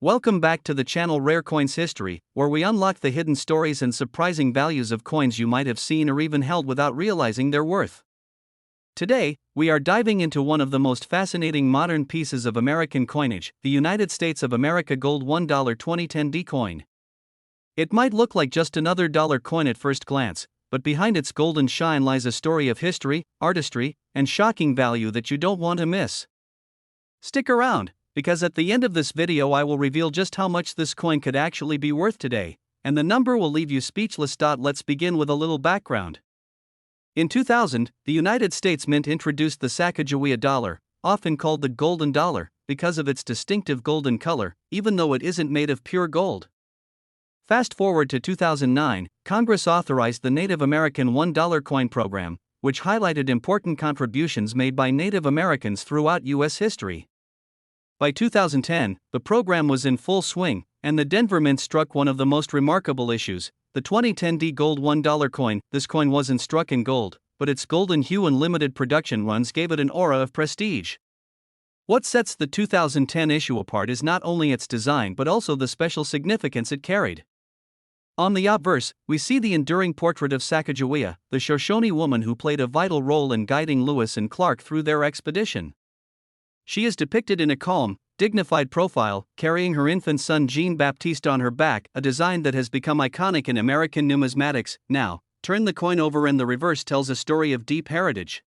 Welcome back to the channel Rare Coins History, where we unlock the hidden stories and surprising values of coins you might have seen or even held without realizing their worth. Today, we are diving into one of the most fascinating modern pieces of American coinage, the United States of America Gold $1 2010D coin. It might look like just another dollar coin at first glance, but behind its golden shine lies a story of history, artistry, and shocking value that you don't want to miss. Stick around, because at the end of this video I will reveal just how much this coin could actually be worth today, and the number will leave you speechless. Let's begin with a little background. In 2000, the United States Mint introduced the Sacagawea dollar, often called the golden dollar, because of its distinctive golden color, even though it isn't made of pure gold. Fast forward to 2009, Congress authorized the Native American $1 coin program, which highlighted important contributions made by Native Americans throughout U.S. history. By 2010, the program was in full swing, and the Denver Mint struck one of the most remarkable issues, the 2010D Gold $1 coin. This coin wasn't struck in gold, but its golden hue and limited production runs gave it an aura of prestige. What sets the 2010 issue apart is not only its design but also the special significance it carried. On the obverse, we see the enduring portrait of Sacagawea, the Shoshone woman who played a vital role in guiding Lewis and Clark through their expedition. She is depicted in a calm, dignified profile, carrying her infant son Jean-Baptiste on her back, a design that has become iconic in American numismatics. Now, turn the coin over and the reverse tells a story of deep heritage.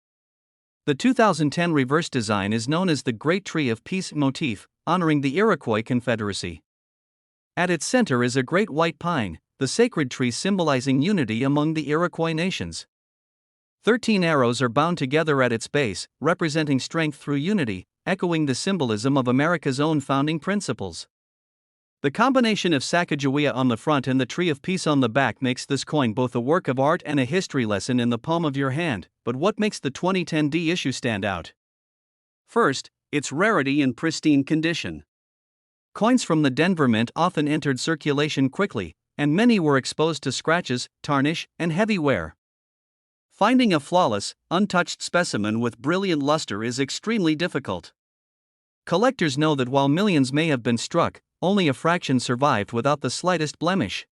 The 2010 reverse design is known as the Great Tree of Peace motif, honoring the Iroquois Confederacy. At its center is a great white pine, the sacred tree symbolizing unity among the Iroquois nations. 13 arrows are bound together at its base, representing strength through unity, echoing the symbolism of America's own founding principles. The combination of Sacagawea on the front and the Tree of Peace on the back makes this coin both a work of art and a history lesson in the palm of your hand. But what makes the 2010D issue stand out? First, its rarity and pristine condition. Coins from the Denver Mint often entered circulation quickly, and many were exposed to scratches, tarnish, and heavy wear. Finding a flawless, untouched specimen with brilliant luster is extremely difficult. Collectors know that while millions may have been struck, only a fraction survived without the slightest blemish.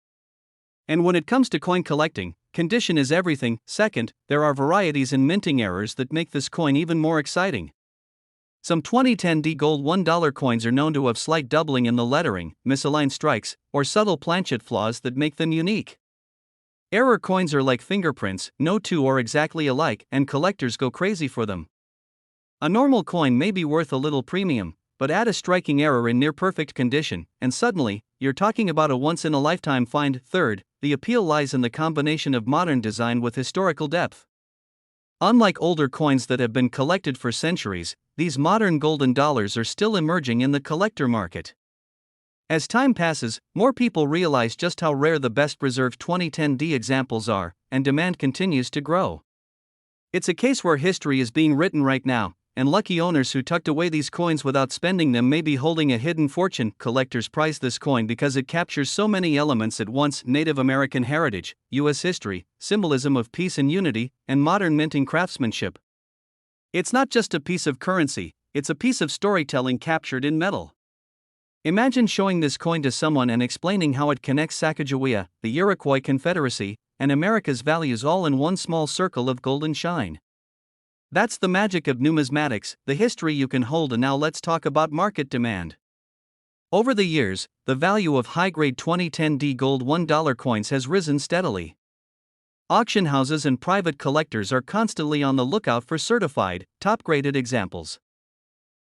And when it comes to coin collecting, condition is everything. Second, there are varieties in minting errors that make this coin even more exciting. Some 2010D gold $1 coins are known to have slight doubling in the lettering, misaligned strikes, or subtle planchet flaws that make them unique. Error coins are like fingerprints, no two are exactly alike, and collectors go crazy for them. A normal coin may be worth a little premium, but add a striking error in near-perfect condition, and suddenly, you're talking about a once-in-a-lifetime find. Third, the appeal lies in the combination of modern design with historical depth. Unlike older coins that have been collected for centuries, these modern golden dollars are still emerging in the collector market. As time passes, more people realize just how rare the best-preserved 2010D examples are, and demand continues to grow. It's a case where history is being written right now, and lucky owners who tucked away these coins without spending them may be holding a hidden fortune. Collectors prize this coin because it captures so many elements at once: Native American heritage, U.S. history, symbolism of peace and unity, and modern minting craftsmanship. It's not just a piece of currency, it's a piece of storytelling captured in metal. Imagine showing this coin to someone and explaining how it connects Sacagawea, the Iroquois Confederacy, and America's values all in one small circle of golden shine. That's the magic of numismatics, the history you can hold. And now let's talk about market demand. Over the years, the value of high-grade 2010D gold $1 coins has risen steadily. Auction houses and private collectors are constantly on the lookout for certified, top-graded examples.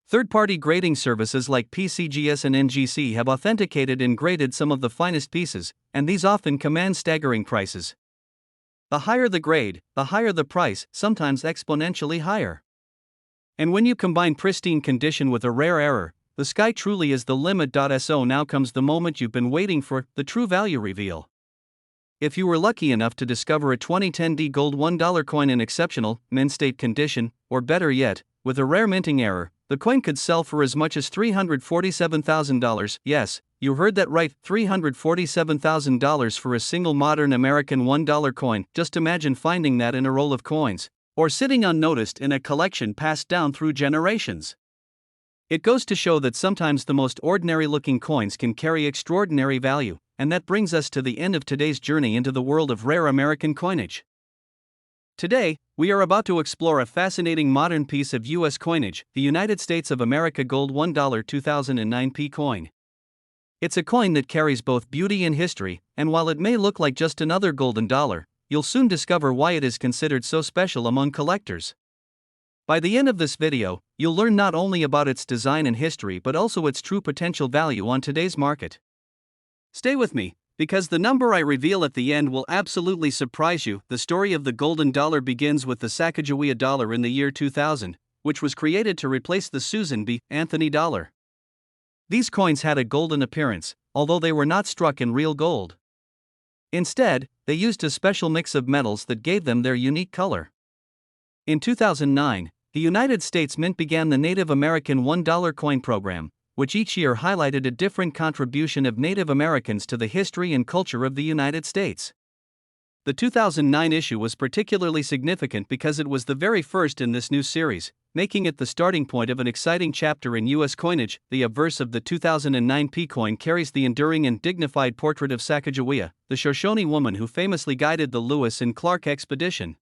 Third-party grading services like PCGS and NGC have authenticated and graded some of the finest pieces, and these often command staggering prices. The higher the grade, the higher the price, sometimes exponentially higher. And when you combine pristine condition with a rare error, the sky truly is the limit. So now comes the moment you've been waiting for, the true value reveal. If you were lucky enough to discover a 2010D gold $1 coin in exceptional, mint-state condition, or better yet, with a rare minting error, the coin could sell for as much as $347,000. Yes, you heard that right, $347,000 for a single modern American $1 coin. Just imagine finding that in a roll of coins, or sitting unnoticed in a collection passed down through generations. It goes to show that sometimes the most ordinary looking coins can carry extraordinary value, and that brings us to the end of today's journey into the world of rare American coinage. Today, we are about to explore a fascinating modern piece of U.S. coinage, the United States of America Gold $1 2009 P coin. It's a coin that carries both beauty and history, and while it may look like just another golden dollar, you'll soon discover why it is considered so special among collectors. By the end of this video, you'll learn not only about its design and history but also its true potential value on today's market. Stay with me, because the number I reveal at the end will absolutely surprise you. The story of the golden dollar begins with the Sacagawea dollar in the year 2000, which was created to replace the Susan B. Anthony dollar. These coins had a golden appearance, although they were not struck in real gold. Instead, they used a special mix of metals that gave them their unique color. In 2009, the United States Mint began the Native American $1 coin program, which each year highlighted a different contribution of Native Americans to the history and culture of the United States. The 2009 issue was particularly significant because it was the very first in this new series, making it the starting point of an exciting chapter in U.S. coinage. The obverse of the 2009 P coin carries the enduring and dignified portrait of Sacagawea, the Shoshone woman who famously guided the Lewis and Clark expedition.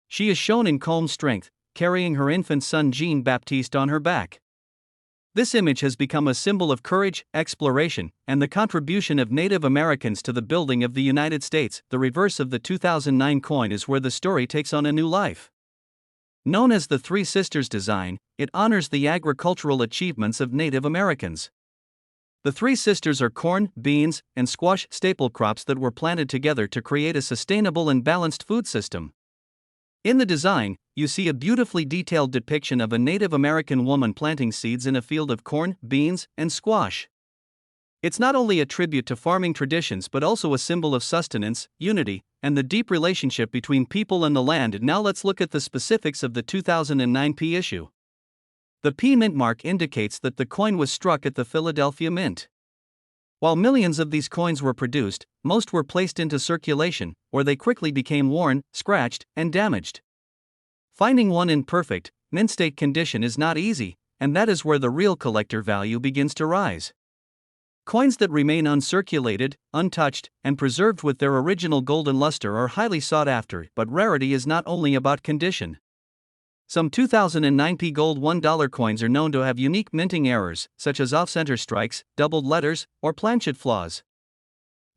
She is shown in calm strength, carrying her infant son Jean-Baptiste on her back. This image has become a symbol of courage, exploration, and the contribution of Native Americans to the building of the United States. The reverse of the 2009 coin is where the story takes on a new life. Known as the Three Sisters design, it honors the agricultural achievements of Native Americans. The Three Sisters are corn, beans, and squash staple crops that were planted together to create a sustainable and balanced food system. In the design, you see a beautifully detailed depiction of a Native American woman planting seeds in a field of corn, beans, and squash. It's not only a tribute to farming traditions but also a symbol of sustenance, unity, and the deep relationship between people and the land. Now let's look at the specifics of the 2009 P issue. The P mint mark indicates that the coin was struck at the Philadelphia Mint. While millions of these coins were produced, most were placed into circulation, where they quickly became worn, scratched, and damaged. Finding one in perfect, mint state condition is not easy, and that is where the real collector value begins to rise. Coins that remain uncirculated, untouched, and preserved with their original golden luster are highly sought after, but rarity is not only about condition. Some 2009 P gold $1 coins are known to have unique minting errors, such as off-center strikes, doubled letters, or planchet flaws.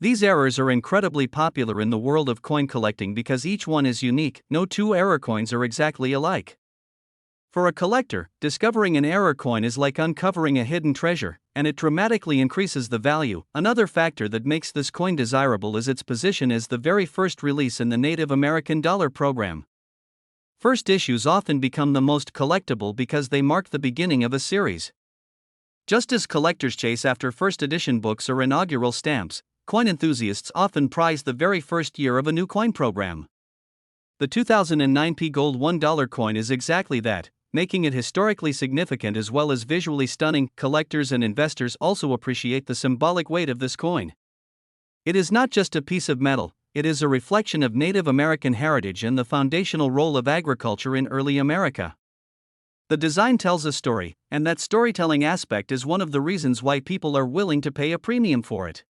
These errors are incredibly popular in the world of coin collecting because each one is unique. No two error coins are exactly alike. For a collector, discovering an error coin is like uncovering a hidden treasure, and it dramatically increases the value. Another factor that makes this coin desirable is its position as the very first release in the Native American dollar program. First issues often become the most collectible because they mark the beginning of a series. Just as collectors chase after first edition books or inaugural stamps, coin enthusiasts often prize the very first year of a new coin program. The 2009 P gold $1 coin is exactly that, making it historically significant as well as visually stunning. Collectors and investors also appreciate the symbolic weight of this coin. It is not just a piece of metal. It is a reflection of Native American heritage and the foundational role of agriculture in early America. The design tells a story, and that storytelling aspect is one of the reasons why people are willing to pay a premium for it.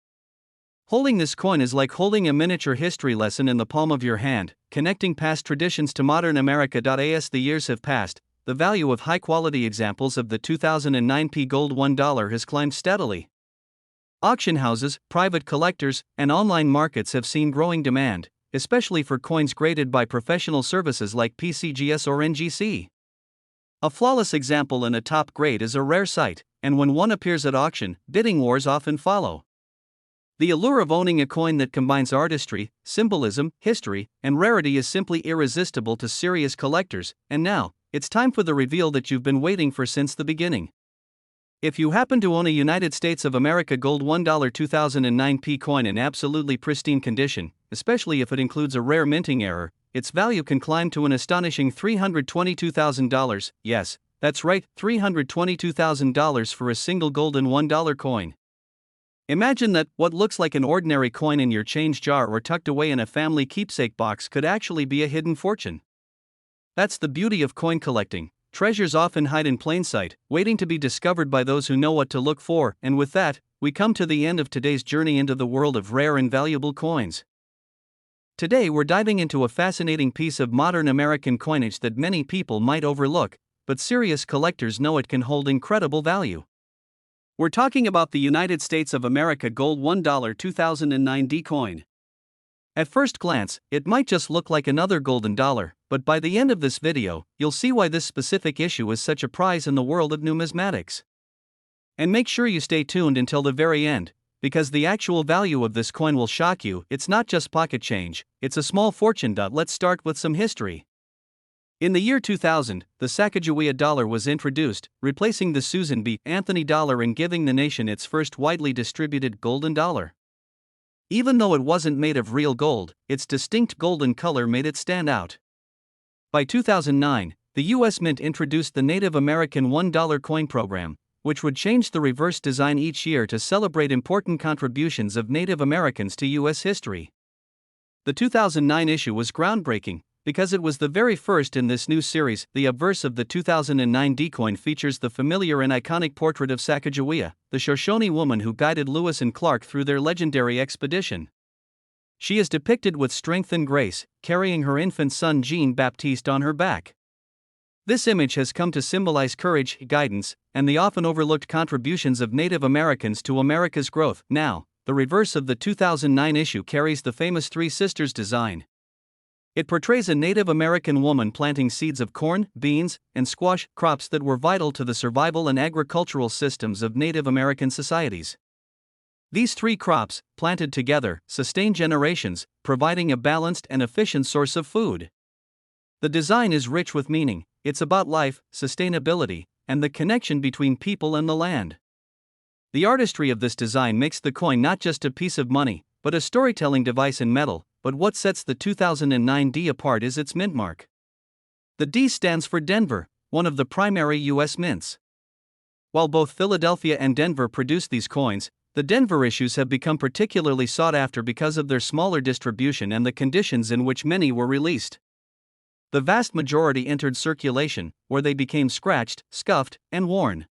Holding this coin is like holding a miniature history lesson in the palm of your hand, connecting past traditions to modern America. As the years have passed, the value of high-quality examples of the 2009 P gold $1 has climbed steadily. Auction houses, private collectors, and online markets have seen growing demand, especially for coins graded by professional services like PCGS or NGC. A flawless example and a top grade is a rare sight, and when one appears at auction, bidding wars often follow. The allure of owning a coin that combines artistry, symbolism, history, and rarity is simply irresistible to serious collectors, and now, it's time for the reveal that you've been waiting for since the beginning. If you happen to own a United States of America gold $1 2009 P coin in absolutely pristine condition, especially if it includes a rare minting error, its value can climb to an astonishing $322,000. Yes, that's right, $322,000 for a single golden $1 coin. Imagine that what looks like an ordinary coin in your change jar or tucked away in a family keepsake box could actually be a hidden fortune. That's the beauty of coin collecting. treasures often hide in plain sight, waiting to be discovered by those who know what to look for, and with that, we come to the end of today's journey into the world of rare and valuable coins. Today we're diving into a fascinating piece of modern American coinage that many people might overlook, but serious collectors know it can hold incredible value. We're talking about the United States of America Gold $1 2009 D coin. At first glance, it might just look like another golden dollar, but by the end of this video, you'll see why this specific issue is such a prize in the world of numismatics. And make sure you stay tuned until the very end, because the actual value of this coin will shock you. It's not just pocket change, it's a small fortune. Let's start with some history. In the year 2000, the Sacagawea dollar was introduced, replacing the Susan B. Anthony dollar and giving the nation its first widely distributed golden dollar. Even though it wasn't made of real gold, its distinct golden color made it stand out. By 2009, the U.S. Mint introduced the Native American $1 coin program, which would change the reverse design each year to celebrate important contributions of Native Americans to U.S. history. The 2009 issue was groundbreaking, because it was the very first in this new series. The obverse of the 2009 D coin features the familiar and iconic portrait of Sacagawea, the Shoshone woman who guided Lewis and Clark through their legendary expedition. She is depicted with strength and grace, carrying her infant son Jean-Baptiste on her back. This image has come to symbolize courage, guidance, and the often overlooked contributions of Native Americans to America's growth. Now, the reverse of the 2009 issue carries the famous Three Sisters design. It portrays a Native American woman planting seeds of corn, beans, and squash, crops that were vital to the survival and agricultural systems of Native American societies. These three crops, planted together, sustain generations, providing a balanced and efficient source of food. The design is rich with meaning. It's about life, sustainability, and the connection between people and the land. The artistry of this design makes the coin not just a piece of money, but a storytelling device in metal. But what sets the 2009 D apart is its mint mark. The D stands for Denver, one of the primary U.S. mints. While both Philadelphia and Denver produce these coins, the Denver issues have become particularly sought after because of their smaller distribution and the conditions in which many were released. The vast majority entered circulation, where they became scratched, scuffed, and worn.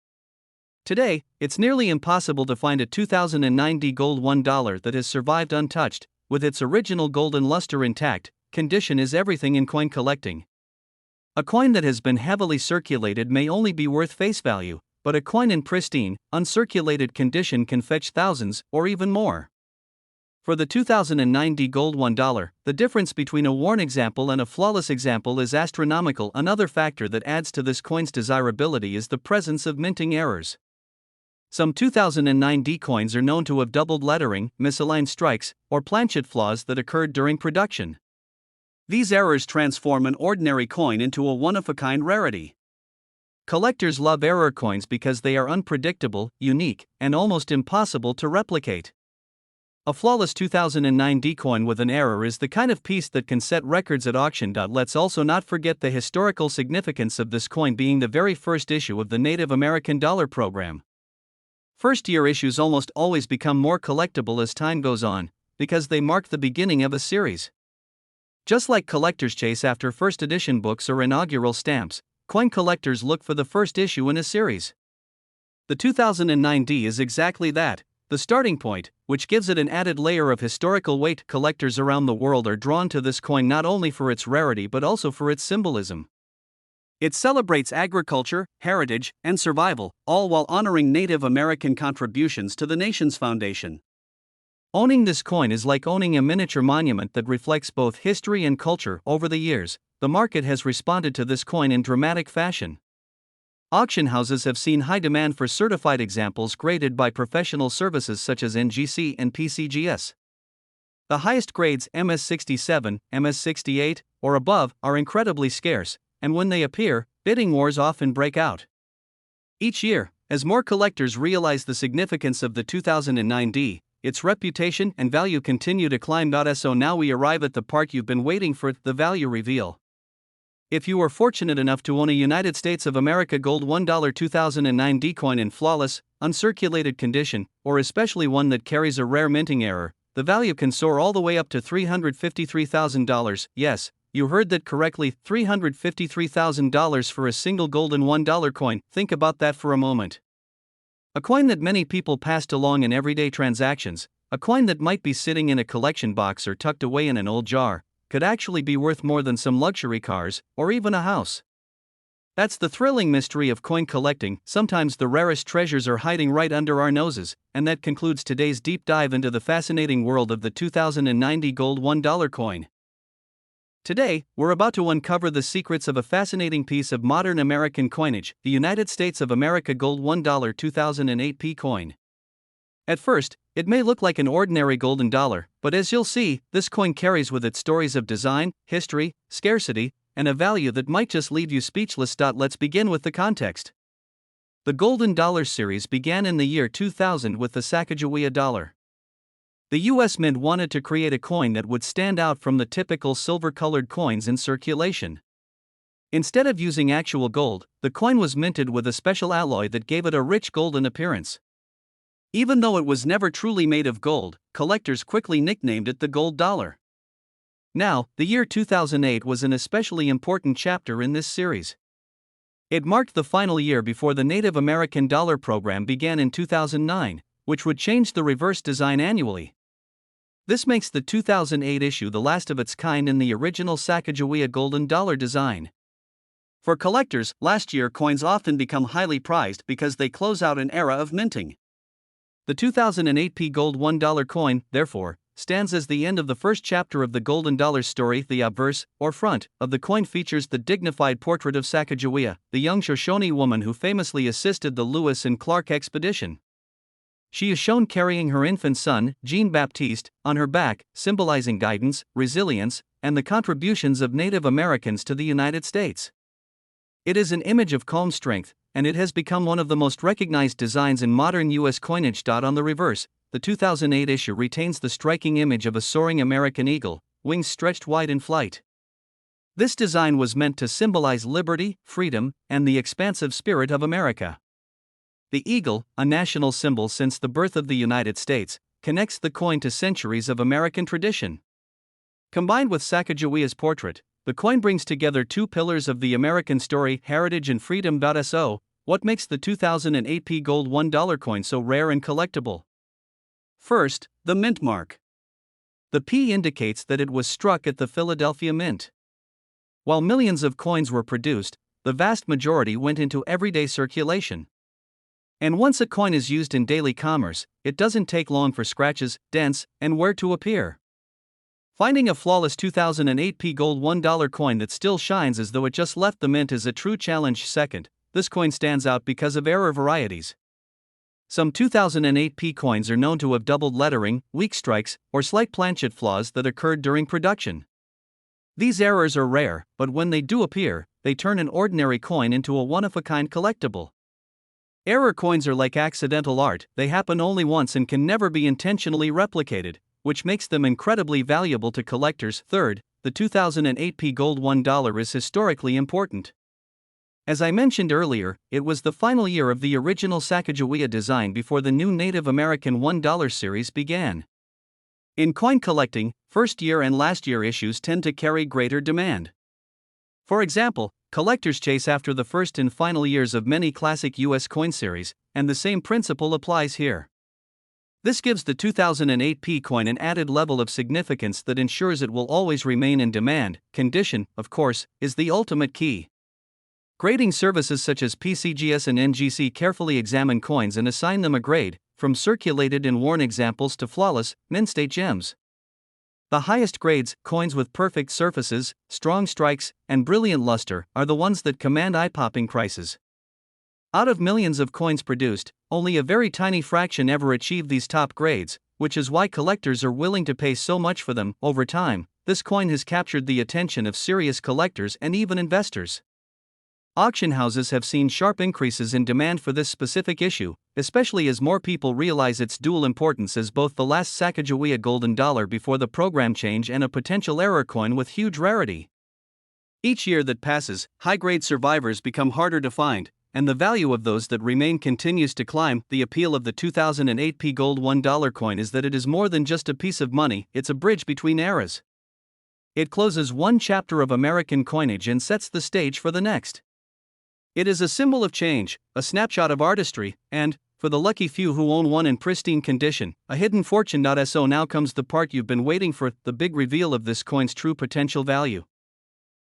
Today, it's nearly impossible to find a 2009 D gold $1 that has survived untouched. With its original golden luster intact, condition is everything in coin collecting. A coin that has been heavily circulated may only be worth face value, but a coin in pristine, uncirculated condition can fetch thousands, or even more. For the 2009 D gold $1, the difference between a worn example and a flawless example is astronomical. Another factor that adds to this coin's desirability is the presence of minting errors. Some 2009 D coins are known to have doubled lettering, misaligned strikes, or planchet flaws that occurred during production. These errors transform an ordinary coin into a one-of-a-kind rarity. Collectors love error coins because they are unpredictable, unique, and almost impossible to replicate. A flawless 2009 D coin with an error is the kind of piece that can set records at auction. Let's also not forget the historical significance of this coin being the very first issue of the Native American dollar program. First-year issues almost always become more collectible as time goes on, because they mark the beginning of a series. Just like collectors chase after first edition books or inaugural stamps, coin collectors look for the first issue in a series. The 2009 D is exactly that, the starting point, which gives it an added layer of historical weight. Collectors around the world are drawn to this coin not only for its rarity but also for its symbolism. It celebrates agriculture, heritage, and survival, all while honoring Native American contributions to the nation's foundation. Owning this coin is like owning a miniature monument that reflects both history and culture. Over the years, the market has responded to this coin in dramatic fashion. Auction houses have seen high demand for certified examples graded by professional services such as NGC and PCGS. The highest grades, MS67, MS68, or above, are incredibly scarce, and when they appear, bidding wars often break out. Each year, as more collectors realize the significance of the 2009 D, its reputation and value continue to climb. So now we arrive at the part you've been waiting for, the value reveal. If you are fortunate enough to own a United States of America Gold $1 2009 D coin in flawless, uncirculated condition, or especially one that carries a rare minting error, the value can soar all the way up to $353,000. Yes, You heard that correctly, $353,000 for a single golden $1 coin. Think about that for a moment. A coin that many people passed along in everyday transactions, a coin that might be sitting in a collection box or tucked away in an old jar, could actually be worth more than some luxury cars, or even a house. That's the thrilling mystery of coin collecting. Sometimes the rarest treasures are hiding right under our noses, and that concludes today's deep dive into the fascinating world of the 2090 gold $1 coin. Today, we're about to uncover the secrets of a fascinating piece of modern American coinage, the United States of America gold $1 2008 coin. At first, it may look like an ordinary golden dollar, but as you'll see, this coin carries with it stories of design, history, scarcity, and a value that might just leave you speechless. Let's begin with the context. The Golden Dollar series began in the year 2000 with the Sacagawea dollar. The U.S. Mint wanted to create a coin that would stand out from the typical silver-colored coins in circulation. Instead of using actual gold, the coin was minted with a special alloy that gave it a rich golden appearance. Even though it was never truly made of gold, collectors quickly nicknamed it the gold dollar. Now, the year 2008 was an especially important chapter in this series. It marked the final year before the Native American dollar program began in 2009, which would change the reverse design annually. This makes the 2008 issue the last of its kind in the original Sacagawea golden dollar design. For collectors, last year coins often become highly prized because they close out an era of minting. The 2008 gold $1 coin, therefore, stands as the end of the first chapter of the golden dollar story. The obverse, or front, of the coin features the dignified portrait of Sacagawea, the young Shoshone woman who famously assisted the Lewis and Clark expedition. She is shown carrying her infant son, Jean-Baptiste, on her back, symbolizing guidance, resilience, and the contributions of Native Americans to the United States. It is an image of calm strength, and it has become one of the most recognized designs in modern U.S. coinage. On the reverse, the 2008 issue retains the striking image of a soaring American eagle, wings stretched wide in flight. This design was meant to symbolize liberty, freedom, and the expansive spirit of America. The eagle, a national symbol since the birth of the United States, connects the coin to centuries of American tradition. Combined with Sacagawea's portrait, the coin brings together two pillars of the American story, heritage and freedom. So, what makes the 2008 gold $1 coin so rare and collectible? First, the mint mark. The P indicates that it was struck at the Philadelphia Mint. While millions of coins were produced, the vast majority went into everyday circulation. And once a coin is used in daily commerce, it doesn't take long for scratches, dents, and wear to appear. Finding a flawless 2008 gold $1 coin that still shines as though it just left the mint is a true challenge. Second, this coin stands out because of error varieties. Some 2008 coins are known to have doubled lettering, weak strikes, or slight planchet flaws that occurred during production. These errors are rare, but when they do appear, they turn an ordinary coin into a one-of-a-kind collectible. Error coins are like accidental art, they happen only once and can never be intentionally replicated, which makes them incredibly valuable to collectors. Third, the 2008 gold $1 is historically important. As I mentioned earlier, it was the final year of the original Sacagawea design before the new Native American $1 series began. In coin collecting, first year and last year issues tend to carry greater demand. For example, collectors chase after the first and final years of many classic U.S. coin series, and the same principle applies here. This gives the 2008 coin an added level of significance that ensures it will always remain in demand. Condition, of course, is the ultimate key. Grading services such as PCGS and NGC carefully examine coins and assign them a grade, from circulated and worn examples to flawless, mint-state gems. The highest grades, coins with perfect surfaces, strong strikes, and brilliant luster, are the ones that command eye-popping prices. Out of millions of coins produced, only a very tiny fraction ever achieve these top grades, which is why collectors are willing to pay so much for them. Over time, this coin has captured the attention of serious collectors and even investors. Auction houses have seen sharp increases in demand for this specific issue, especially as more people realize its dual importance as both the last Sacagawea golden dollar before the program change and a potential error coin with huge rarity. Each year that passes, high-grade survivors become harder to find, and the value of those that remain continues to climb. The appeal of the 2008 gold $1 coin is that it is more than just a piece of money, it's a bridge between eras. It closes one chapter of American coinage and sets the stage for the next. It is a symbol of change, a snapshot of artistry, and, for the lucky few who own one in pristine condition, a hidden fortune. So now comes the part you've been waiting for, the big reveal of this coin's true potential value.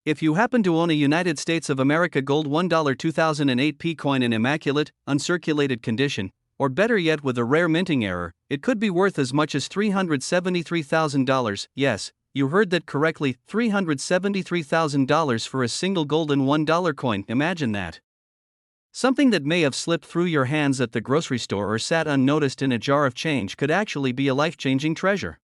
If you happen to own a United States of America Gold $1 2008 P coin in immaculate, uncirculated condition, or better yet with a rare minting error, it could be worth as much as $373,000. Yes, you heard that correctly, $373,000 for a single golden $1 coin. Imagine that. Something that may have slipped through your hands at the grocery store or sat unnoticed in a jar of change could actually be a life-changing treasure.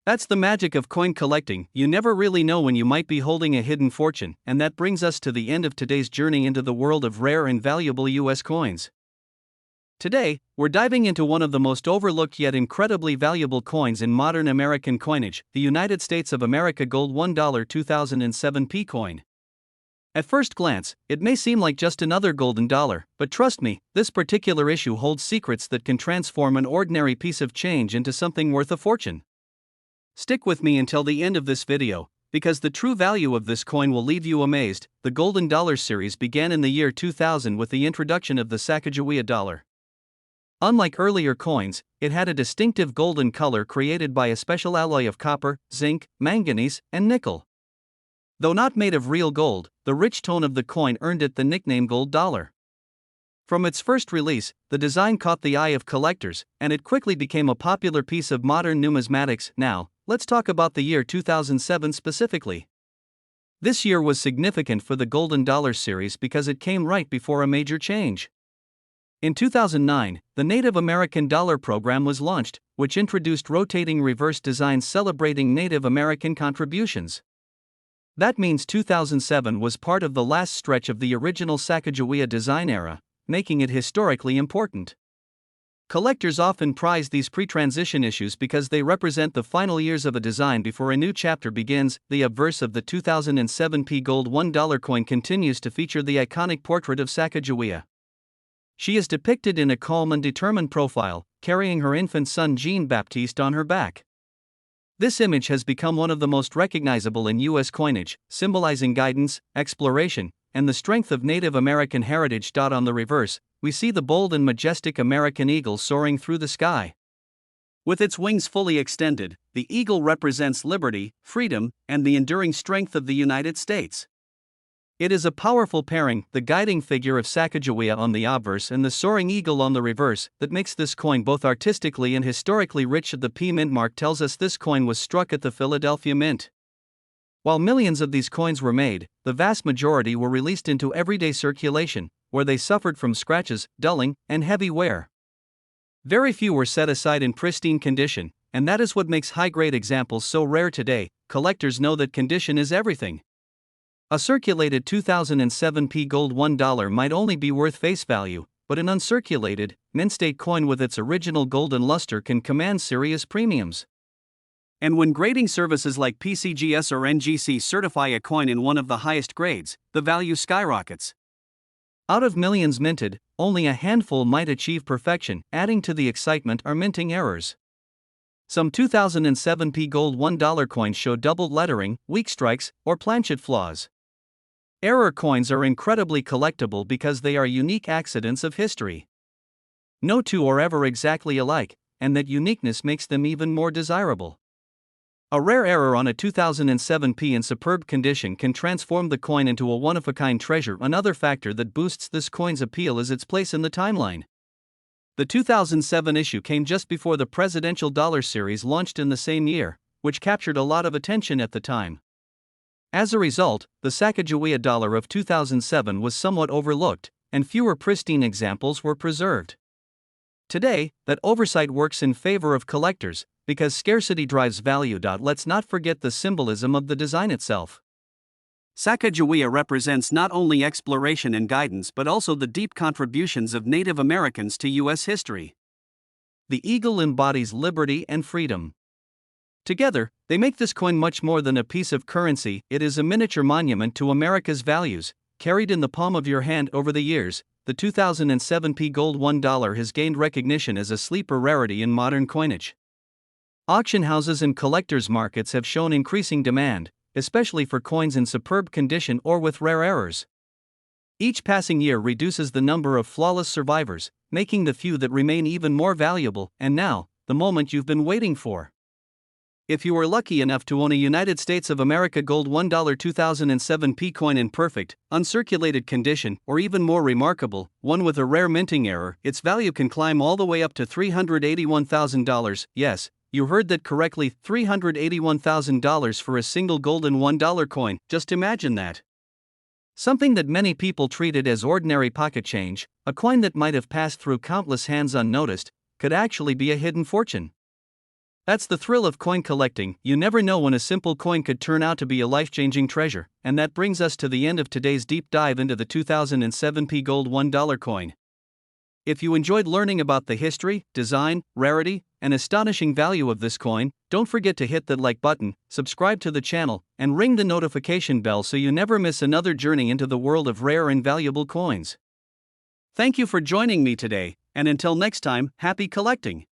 That's the magic of coin collecting. You never really know when you might be holding a hidden fortune, and that brings us to the end of today's journey into the world of rare and valuable US coins. Today, we're diving into one of the most overlooked yet incredibly valuable coins in modern American coinage, the United States of America Gold $1 2007 P coin. At first glance, it may seem like just another golden dollar, but trust me, this particular issue holds secrets that can transform an ordinary piece of change into something worth a fortune. Stick with me until the end of this video, because the true value of this coin will leave you amazed. The Golden Dollar series began in the year 2000 with the introduction of the Sacagawea dollar. Unlike earlier coins, it had a distinctive golden color created by a special alloy of copper, zinc, manganese, and nickel. Though not made of real gold, the rich tone of the coin earned it the nickname Gold Dollar. From its first release, the design caught the eye of collectors, and it quickly became a popular piece of modern numismatics. Now, let's talk about the year 2007 specifically. This year was significant for the Golden Dollar series because it came right before a major change. In 2009, the Native American Dollar program was launched, which introduced rotating reverse designs celebrating Native American contributions. That means 2007 was part of the last stretch of the original Sacagawea design era, making it historically important. Collectors often prize these pre-transition issues because they represent the final years of a design before a new chapter begins. The obverse of the 2007 P Gold $1 coin continues to feature the iconic portrait of Sacagawea. She is depicted in a calm and determined profile, carrying her infant son Jean-Baptiste on her back. This image has become one of the most recognizable in U.S. coinage, symbolizing guidance, exploration, and the strength of Native American heritage. On the reverse, we see the bold and majestic American eagle soaring through the sky. With its wings fully extended, the eagle represents liberty, freedom, and the enduring strength of the United States. It is a powerful pairing, the guiding figure of Sacagawea on the obverse and the soaring eagle on the reverse, that makes this coin both artistically and historically rich. The P mint mark tells us this coin was struck at the Philadelphia Mint. While millions of these coins were made, the vast majority were released into everyday circulation, where they suffered from scratches, dulling, and heavy wear. Very few were set aside in pristine condition, and that is what makes high-grade examples so rare today. Collectors know that condition is everything. A circulated 2007 P Gold $1 might only be worth face value, but an uncirculated, mint-state coin with its original golden luster can command serious premiums. And when grading services like PCGS or NGC certify a coin in one of the highest grades, the value skyrockets. Out of millions minted, only a handful might achieve perfection. Adding to the excitement are minting errors. Some 2007 P Gold $1 coins show doubled lettering, weak strikes, or planchet flaws. Error coins are incredibly collectible because they are unique accidents of history. No two are ever exactly alike, and that uniqueness makes them even more desirable. A rare error on a 2007 P in superb condition can transform the coin into a one-of-a-kind treasure. Another factor that boosts this coin's appeal is its place in the timeline. The 2007 issue came just before the Presidential Dollar Series launched in the same year, which captured a lot of attention at the time. As a result, the Sacagawea dollar of 2007 was somewhat overlooked, and fewer pristine examples were preserved. Today, that oversight works in favor of collectors, because scarcity drives value. Let's not forget the symbolism of the design itself. Sacagawea represents not only exploration and guidance but also the deep contributions of Native Americans to U.S. history. The eagle embodies liberty and freedom. Together, they make this coin much more than a piece of currency. It is a miniature monument to America's values, carried in the palm of your hand. Over the years, the 2007 P Gold $1 has gained recognition as a sleeper rarity in modern coinage. Auction houses and collectors' markets have shown increasing demand, especially for coins in superb condition or with rare errors. Each passing year reduces the number of flawless survivors, making the few that remain even more valuable, and now, the moment you've been waiting for. If you were lucky enough to own a United States of America gold $1 2007 P coin in perfect, uncirculated condition, or even more remarkable, one with a rare minting error, its value can climb all the way up to $381,000. Yes, you heard that correctly, $381,000 for a single golden $1 coin. Just imagine that. Something that many people treated as ordinary pocket change, a coin that might have passed through countless hands unnoticed, could actually be a hidden fortune. That's the thrill of coin collecting. You never know when a simple coin could turn out to be a life-changing treasure. And that brings us to the end of today's deep dive into the 2007 P gold $1 coin. If you enjoyed learning about the history, design, rarity, and astonishing value of this coin, don't forget to hit that like button, subscribe to the channel, and ring the notification bell so you never miss another journey into the world of rare and valuable coins. Thank you for joining me today, and until next time, happy collecting!